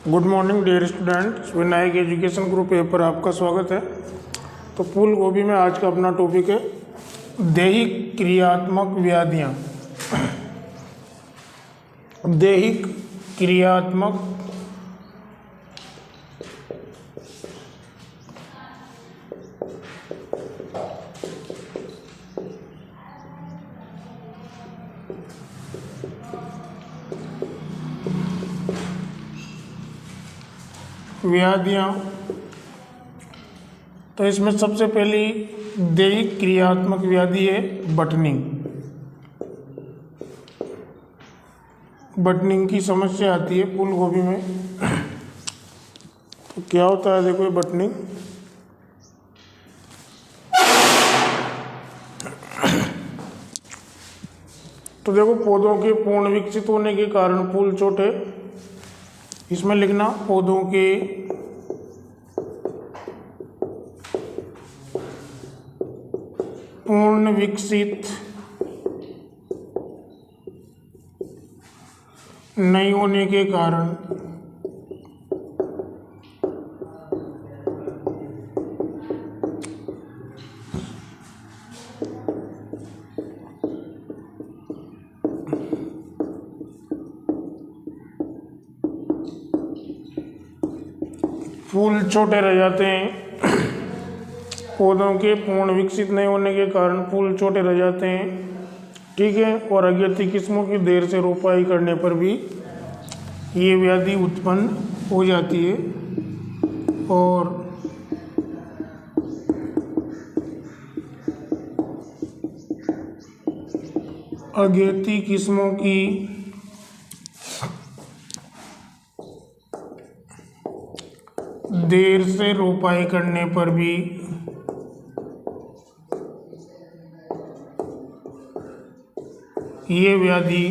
Good morning dear students, Vinayak education group ए पर आपका स्वागत है। तो फूल गोभी में आज का अपना टॉपिक है दैहिक क्रियात्मक व्याधियाँ। दैहिक क्रियात्मक व्याधियाँ। तो इसमें सबसे पहली दैहिक क्रियात्मक व्याधि है बटनिंग। बटनिंग की समस्या आती है फूल गोभी में। तो क्या होता है, देखो ये बटनिंग। तो देखो पौधों के पूर्ण विकसित होने के कारण फूल छोटे, इसमें लिखना पौधों के पूर्ण विकसित नहीं होने के कारण फूल छोटे रह जाते हैं। पौधों के पूर्ण विकसित नहीं होने के कारण फूल छोटे रह जाते हैं, ठीक है। और अज्ञाती किस्मों की देर से रोपाई करने पर भी ये व्याधि उत्पन्न हो जाती है। और अज्ञाती किस्मों की देर से रोपाई करने पर भी ये व्याधि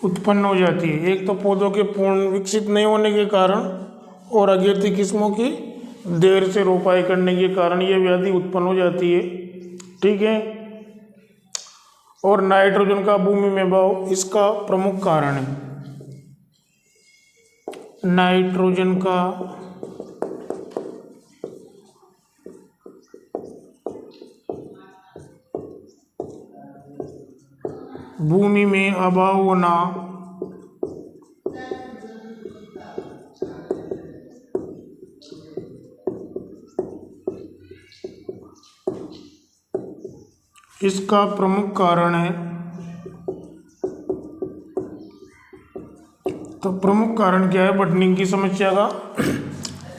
उत्पन्न हो जाती है। एक तो पौधों के पूर्ण विकसित नहीं होने के कारण और अज्ञाती किस्मों की देर से रोपाई करने के कारण ये व्याधि उत्पन्न हो जाती है, ठीक है। और नाइट्रोजन का भूमि में अभाव इसका प्रमुख कारण है। नाइट्रोजन का भूमि में अभाव होना इसका प्रमुख कारण है। तो प्रमुख कारण क्या है बटनिंग की समस्या का?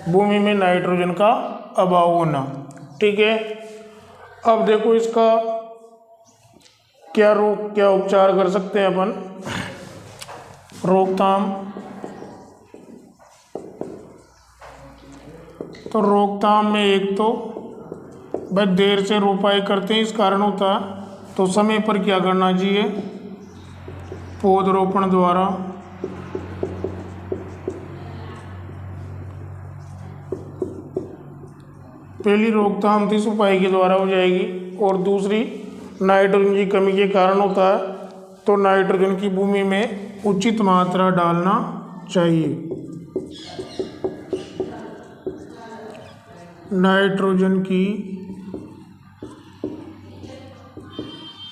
भूमि में नाइट्रोजन का अभाव होना, ठीक है। अब देखो इसका क्या उपचार कर सकते हैं अपन। रोकथाम। तो रोकथाम में एक तो भाई देर से रोपाई करते हैं इस कारण होता है, तो समय पर क्या करना चाहिए? पौधरोपण द्वारा पहली रोकथाम तो इस उपाय के द्वारा हो जाएगी। और दूसरी नाइट्रोजन की कमी के कारण होता है, तो नाइट्रोजन की भूमि में उचित मात्रा डालना चाहिए। नाइट्रोजन की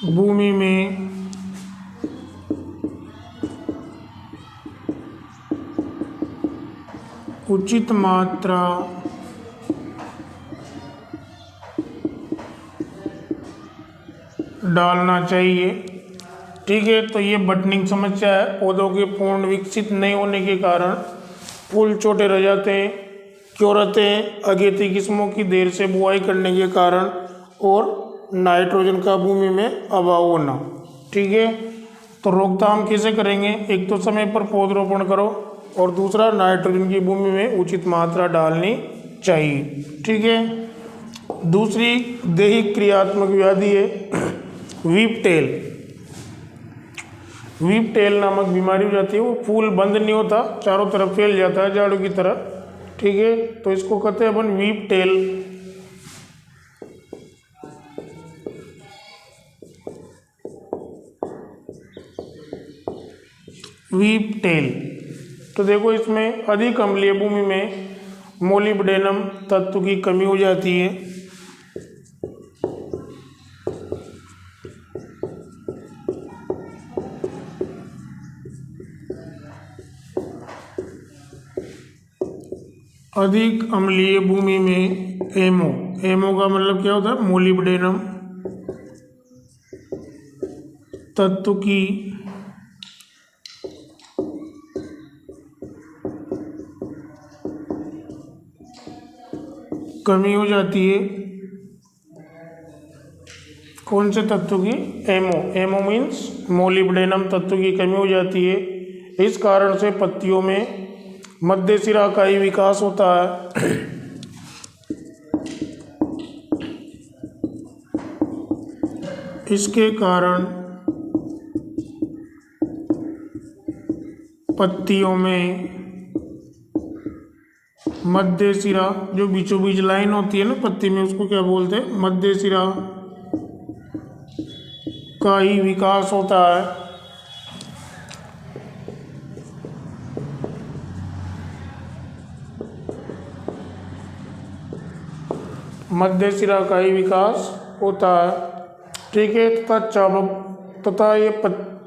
भूमि में उचित मात्रा डालना चाहिए, ठीक है। तो ये बटनिंग समस्या है। पौधों के पूर्ण विकसित नहीं होने के कारण फूल छोटे रह जाते हैं। क्यों रहते हैं? अज्ञाती किस्मों की देर से बुआई करने के कारण और नाइट्रोजन का भूमि में अभाव होना, ठीक है। तो रोकथाम कैसे करेंगे? एक तो समय पर पौधरोपण करो और दूसरा नाइट्रोजन की भूमि में उचित मात्रा डालनी चाहिए, ठीक है। दूसरी दैहिक क्रियात्मक व्याधि है व्हीप टेल नामक बीमारी हो जाती है। वो फूल बंद नहीं होता, चारों तरफ फैल जाता है झाड़ू की तरह, ठीक है, तो इसको कहते हैं अपन वीप टेल। वीप टेल। तो देखो इसमें अधिक अम्लीय भूमि में मोलिब्डेनम तत्व की कमी हो जाती है। अधिक अम्लीय भूमि में एमओ का मतलब क्या होता है? मोलिब्डेनम तत्व की कमी हो जाती है। कौन से तत्व की? एमओ मीन्स मोलिब्डेनम तत्व की कमी हो जाती है। इस कारण से पत्तियों में मध्य सिरा का ही विकास होता है। इसके कारण पत्तियों में मध्य सिरा, जो बीचों बीच लाइन होती है ना पत्ती में, उसको क्या बोलते हैं? मध्य सिरा का ही विकास होता है। मध्य सिरा का ही विकास होता है, ठीक है।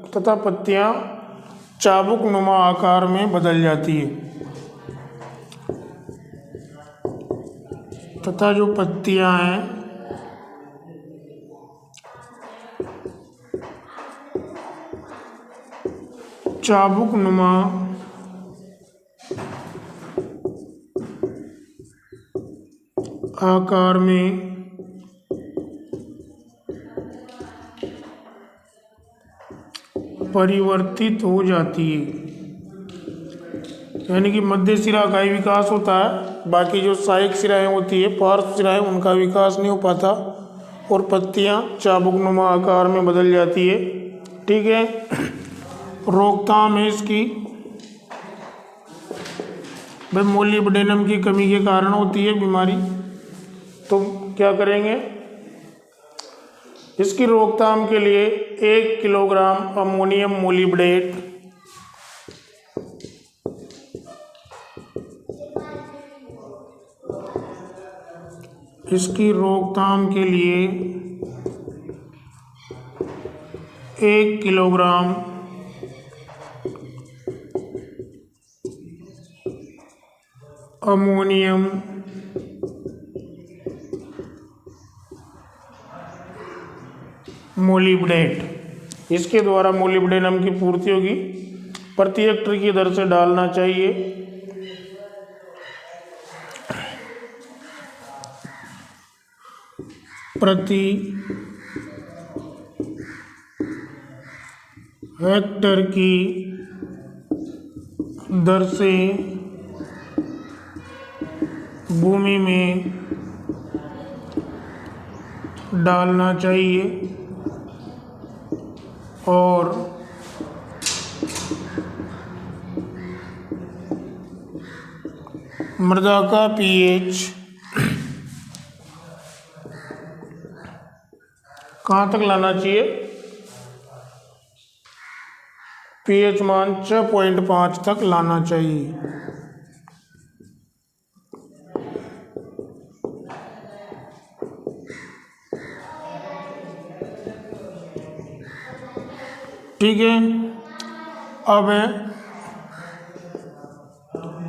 तथा पत्तियां चाबुक नुमा आकार में बदल जाती है। तथा जो पत्तियां हैं चाबुक नुमा आकार में परिवर्तित हो जाती है। यानी कि मध्य सिरा का ही विकास होता है, बाकी जो सहायक सिराएं होती है, पार्श्व सिराएं, उनका विकास नहीं हो पाता और पत्तियां चाबुकनुमा आकार में बदल जाती है, ठीक है। रोकथाम है इसकी, भाई मोलिब्डेनम की कमी के कारण होती है बीमारी, तो क्या करेंगे? इसकी रोकथाम के लिए 1 किलोग्राम अमोनियम मोलिब्डेट इसकी रोकथाम के लिए 1 किलोग्राम अमोनियम मोलिब्डेट, इसके द्वारा मोलिब्डेनम की पूर्ति होगी। प्रति हेक्टेयर की दर से डालना चाहिए। प्रति हेक्टेयर की दर से भूमि में डालना चाहिए और मृदा का पीएच कहाँ तक लाना चाहिए? पीएच मान 6.5 तक लाना चाहिए। ठीक है। अब है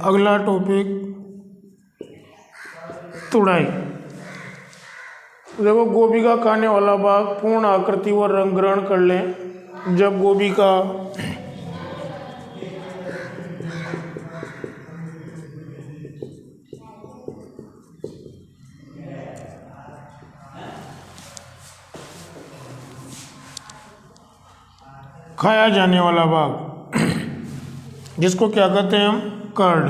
अगला टॉपिक, तुड़ाई। देखो, गोभी का खाने वाला भाग पूर्ण आकृति व रंग ग्रहण कर लें। जब गोभी का खाया जाने वाला भाग, जिसको क्या कहते हैं हम? कर्ड।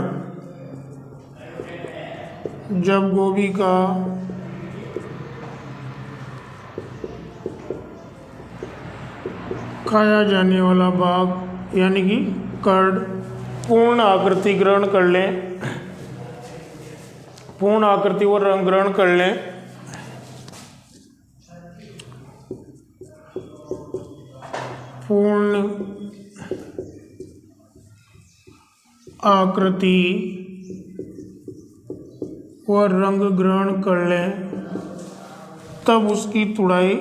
जब गोभी का खाया जाने वाला भाग यानी कि कर्ड पूर्ण आकृति ग्रहण कर लें, पूर्ण आकृति व रंग ग्रहण कर लें। पूर्ण आकृति व रंग ग्रहण कर लें, तब उसकी तुड़ाई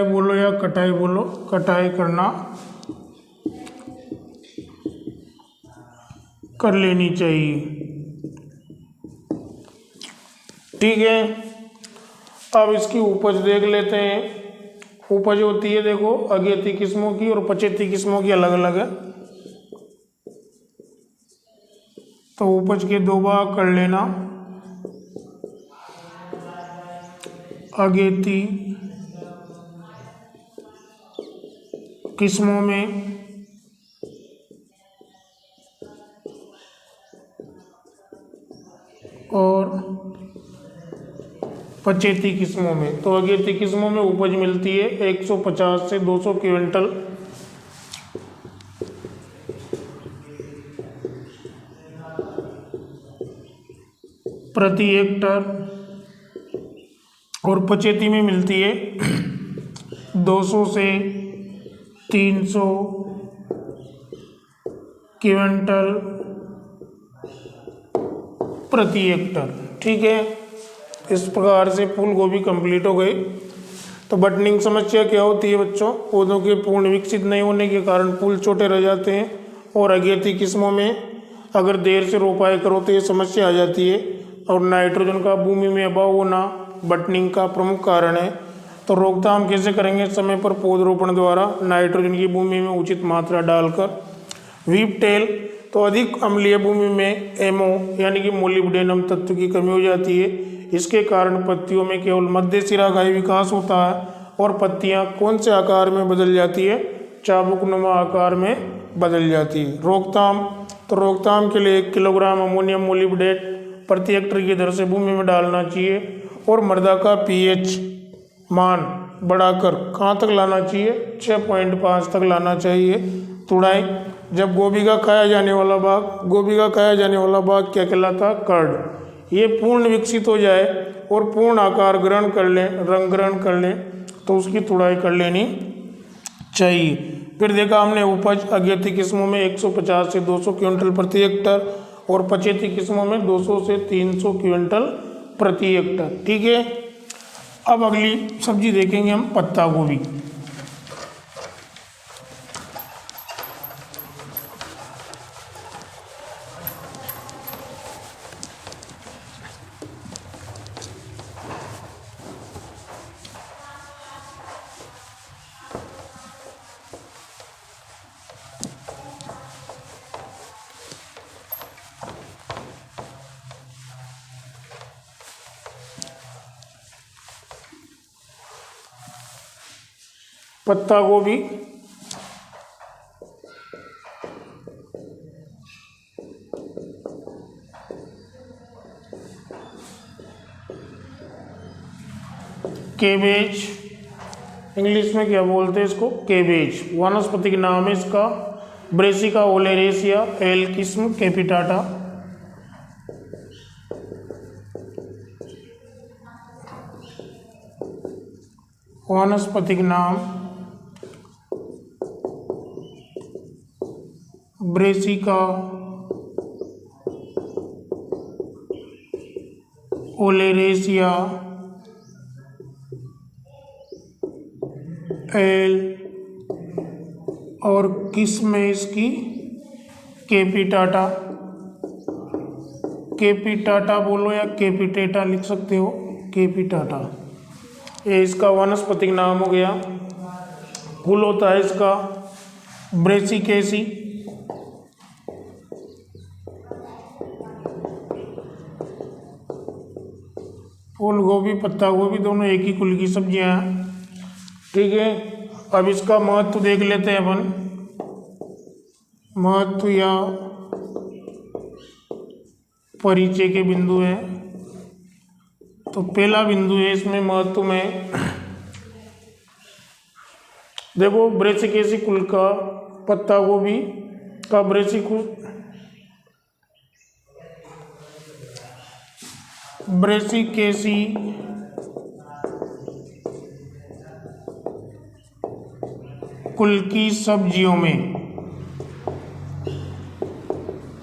बोलो या कटाई बोलो, कटाई कर लेनी चाहिए। ठीक है, अब इसकी उपज देख लेते हैं। उपज होती है देखो अगेती किस्मों की और पछेती किस्मों की अलग अलग है। तो उपज के दो भाग कर लेना, अगेती किस्मों में और पछेती किस्मों में। तो अगेती किस्मों में उपज मिलती है 150 से 200 क्विंटल प्रति हेक्टर और पछेती में मिलती है 200 से 300 क्विंटल प्रति हेक्टर। ठीक है, इस प्रकार से फूल गोभी कंप्लीट हो गई। तो बटनिंग समस्या क्या होती है बच्चों? पौधों के पूर्ण विकसित नहीं होने के कारण फूल छोटे रह जाते हैं और अगेती किस्मों में अगर देर से रोपाई करो तो ये समस्या आ जाती है। और नाइट्रोजन का भूमि में अभाव होना बटनिंग का प्रमुख कारण है। तो रोकथाम कैसे करेंगे? समय पर पौधरोपण द्वारा नाइट्रोजन की भूमि में उचित मात्रा डालकर। वीप टेल, तो अधिक अम्लीय भूमि में एमओ यानी कि मोलिब्डेनम तत्व की कमी हो जाती है। इसके कारण पत्तियों में केवल मध्य सिरागाही विकास होता है और पत्तियां कौन से आकार में बदल जाती है? चाबुकनुमा आकार में बदल जाती है। रोकथाम, तो रोकथाम के लिए 1 किलोग्राम अमोनियम मोलिब्डेट प्रति हेक्टर की दर से भूमि में डालना चाहिए और मृदा का पीएच मान बढ़ाकर कहाँ तक लाना चाहिए? 6.5 तक लाना चाहिए। तुड़ाई, जब गोभी का खाया जाने वाला भाग क्या कहलाता? कर्ड। ये पूर्ण विकसित हो जाए और पूर्ण आकार ग्रहण कर लें, रंग ग्रहण कर लें, तो उसकी तुड़ाई कर लेनी चाहिए। फिर देखा हमने उपज अगेती किस्मों में 150 से 200 क्विंटल प्रति हेक्टर और पछेती किस्मों में 200 से 300 क्विंटल प्रति हेक्टर। ठीक है, अब अगली सब्जी देखेंगे हम पत्ता गोभी। पत्ता गोभी केबेज, इंग्लिश में क्या बोलते हैं इसको? केबेज। वानस्पतिक नाम है इसका ब्रेसिका ओलेरेसिया, एल किस्म कैपिटाटा। वानस्पतिक नाम ब्रेसिका ओलेरेसिया एल और किस्म है इसकी कैपिटाटा। कैपिटाटा बोलो या कैपिटेटा लिख सकते हो, कैपिटाटा। ये इसका वानस्पतिक नाम हो गया। फूल होता है इसका ब्रेसिकेसी। फूल गोभी पत्ता गोभी दोनों एक ही कुल की सब्जियां हैं। ठीक है, अब इसका महत्व देख लेते हैं अपन। महत्व या परिचय के बिंदु है। तो पहला बिंदु है इसमें महत्व में देखो ब्रेसिकेसी कुल का पत्ता गोभी का ब्रेसिकेसी कुल की सब्जियों में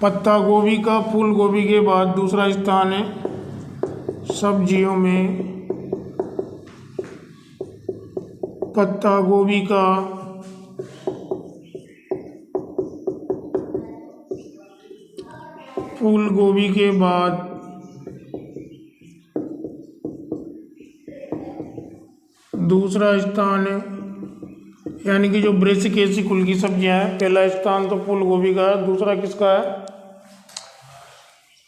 पत्ता गोभी का फूल गोभी के बाद दूसरा स्थान है। सब्जियों में पत्ता गोभी का फूल गोभी के बाद दूसरा स्थान है। यानी कि जो ब्रेसिकेसी कुल की सब्जियां हैं, पहला स्थान तो फूल गोभी का है, दूसरा किसका है?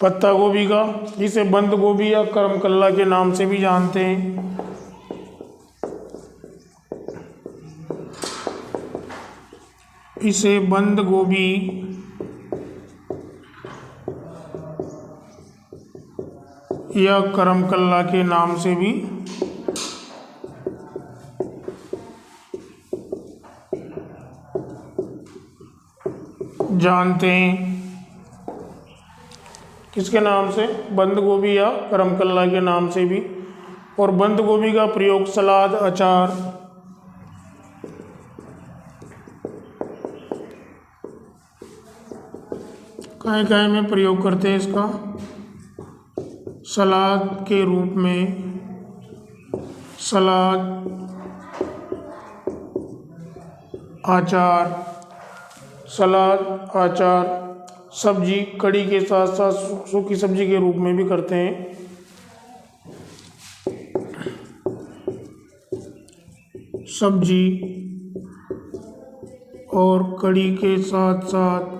पत्ता गोभी का, जिसे बंद गोभी या करमकल्ला के नाम से भी जानते हैं। इसे बंद गोभी या करमकल्ला के नाम से भी जानते हैं। किसके नाम से? बंद गोभी या करमकल्ला के नाम से भी। और बंद गोभी का प्रयोग सलाद, अचार, कहीं में प्रयोग करते हैं इसका। सलाद के रूप में, सलाद, अचार, सब्जी, कड़ी के साथ साथ सूखी सब्जी के रूप में भी करते हैं। सब्जी और कड़ी के साथ साथ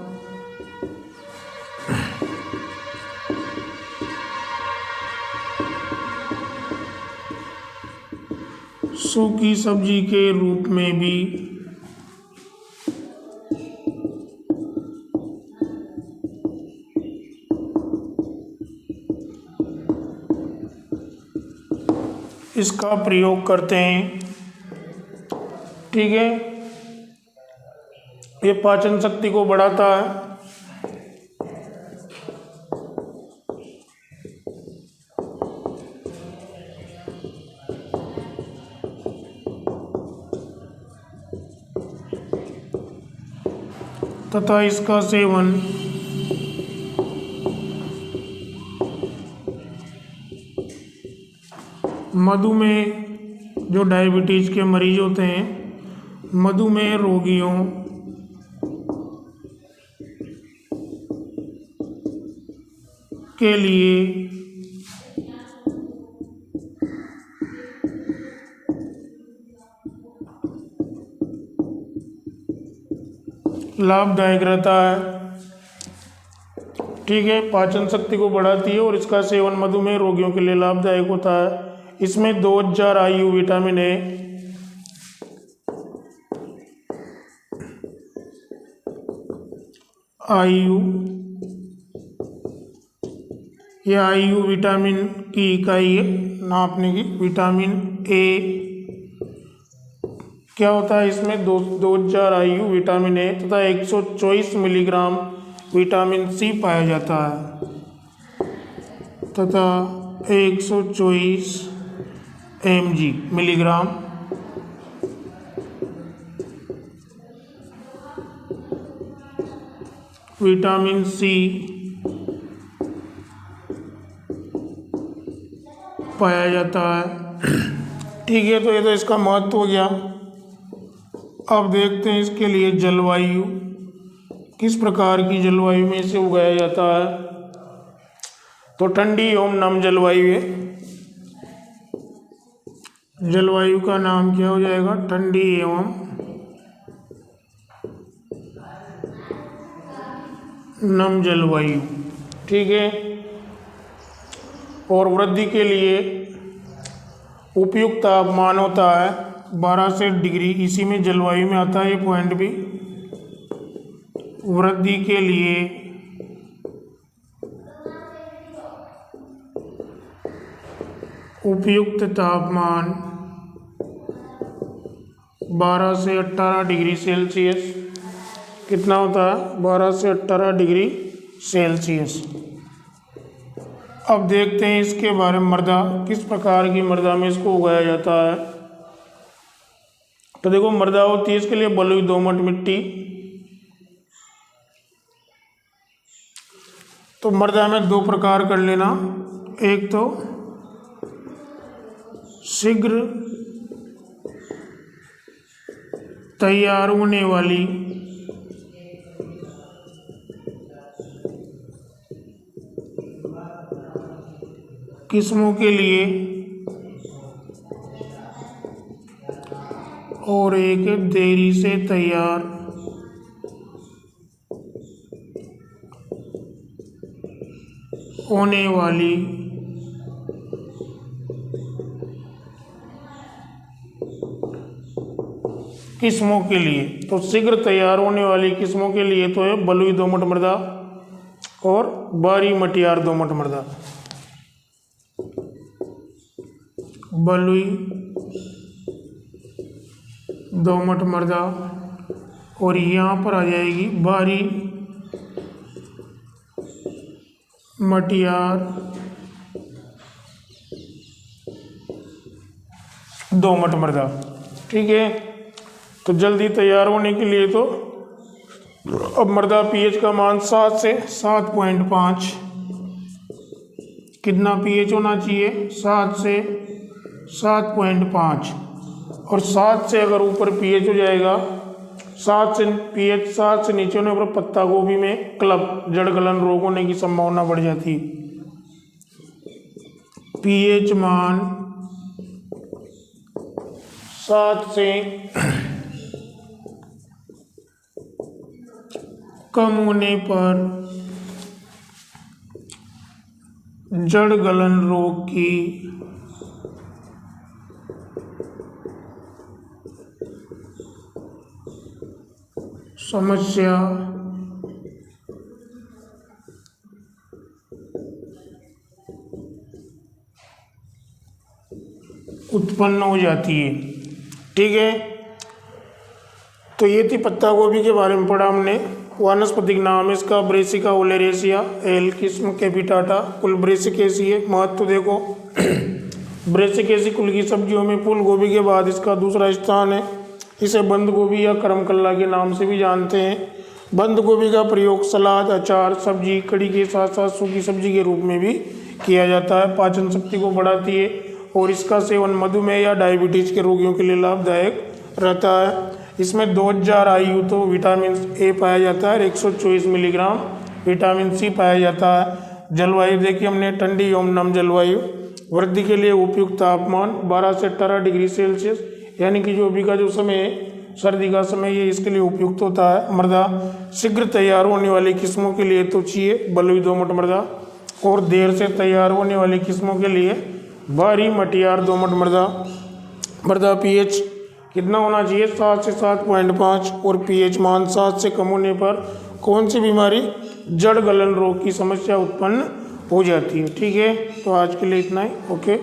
सूखी सब्जी के रूप में भी इसका प्रयोग करते हैं। ठीक है, ये पाचन शक्ति को बढ़ाता है। तथा इसका सेवन मधुमेह, जो डायबिटीज के मरीज होते हैं, मधुमेह रोगियों के लिए लाभदायक रहता है। ठीक है, पाचन शक्ति को बढ़ाती है और इसका सेवन मधुमेह रोगियों के लिए लाभदायक होता है। इसमें 2000 IU विटामिन ए, यह IU विटामिन की इकाई है नापने की। विटामिन ए क्या होता है? इसमें 2000 IU विटामिन ए तथा 124 मिलीग्राम विटामिन सी पाया जाता है तथा 124 मिलीग्राम विटामिन सी पाया जाता है। ठीक है, तो ये तो इसका महत्व हो गया। अब देखते हैं इसके लिए जलवायु, किस प्रकार की जलवायु में इसे उगाया जाता है। तो ठंडी एवं नम जलवायु है। जलवायु का नाम क्या हो जाएगा? ठंडी एवं नम जलवायु। ठीक है, और वृद्धि के लिए उपयुक्त तापमान होता है 12 से डिग्री। इसी में जलवायु में आता है ये पॉइंट भी। वृद्धि के लिए उपयुक्त तापमान 12 से 18 डिग्री सेल्सियस। कितना होता है? 12 से 18 डिग्री सेल्सियस। अब देखते हैं इसके बारे में, मृदा किस प्रकार की मृदा में इसको उगाया जाता है। तो देखो, मृदा होती है इसके लिए बलुई दोमट मिट्टी। तो मृदा में दो प्रकार कर लेना, एक तो शीघ्र तैयार होने वाली किस्मों के लिए और एक देरी से तैयार होने वाली किस्मों के लिए। तो शीघ्र तैयार होने वाली किस्मों के लिए तो है बलुई दोमट मृदा और बारी मटियार दोमट मृदा। बलुई दोमट मृदा और यहाँ पर आ जाएगी बारी मटियार दोमट मृदा। ठीक है, तो जल्दी तैयार होने के लिए तो अब मृदा पीएच का मान 7 से 7.5, कितना पीएच होना चाहिए? 7 से 7.5। और 7 से अगर ऊपर पीएच हो जाएगा, 7 से पीएच 7 से नीचे होने पर पत्ता गोभी में क्लब जड़ गलन रोग होने की संभावना बढ़ जाती है। पीएच मान 7 से कम होने पर जड़ गलन रोग की समस्या उत्पन्न हो जाती है। ठीक है, तो ये थी पत्ता गोभी के बारे में पढ़ा हमने। वानस्पतिक नाम है इसका ब्रेसिका ओलेरेसिया, एल किस्म कैपिटाटा, कुल ब्रेसिकेसी है। महत्व देखो, ब्रेसिकेसी कुल की सब्जियों में फूल गोभी के बाद इसका दूसरा स्थान है। इसे बंद गोभी या करमकल्ला के नाम से भी जानते हैं। बंद गोभी का प्रयोग सलाद, अचार, सब्जी, कड़ी के साथ साथ सूखी सब्जी के रूप में भी किया जाता है। पाचन शक्ति को बढ़ाती है और इसका सेवन मधुमेह या डायबिटीज के रोगियों के लिए लाभदायक रहता है। इसमें 2000 IU तो विटामिन ए पाया जाता है और 124 मिलीग्राम विटामिन सी पाया जाता है। जलवायु देखिए हमने, ठंडी एवं नम जलवायु। वृद्धि के लिए उपयुक्त तापमान 12 से 18 डिग्री सेल्सियस, यानी कि जो अभी का जो समय है, सर्दी का समय, ये इसके लिए उपयुक्त होता है। मृदा शीघ्र तैयार होने वाली किस्मों के लिए तो चाहिए बलुई दोमट मृदा, और देर से तैयार होने वाली किस्मों के लिए बारी मटियार दोमट मृदा। मृदा पीएच कितना होना चाहिए? 7 से 7.5 और पीएच मान 7 से कम होने पर कौन सी बीमारी? जड़ गलन रोग की समस्या उत्पन्न हो जाती है। ठीक है, तो आज के लिए इतना ही। ओके।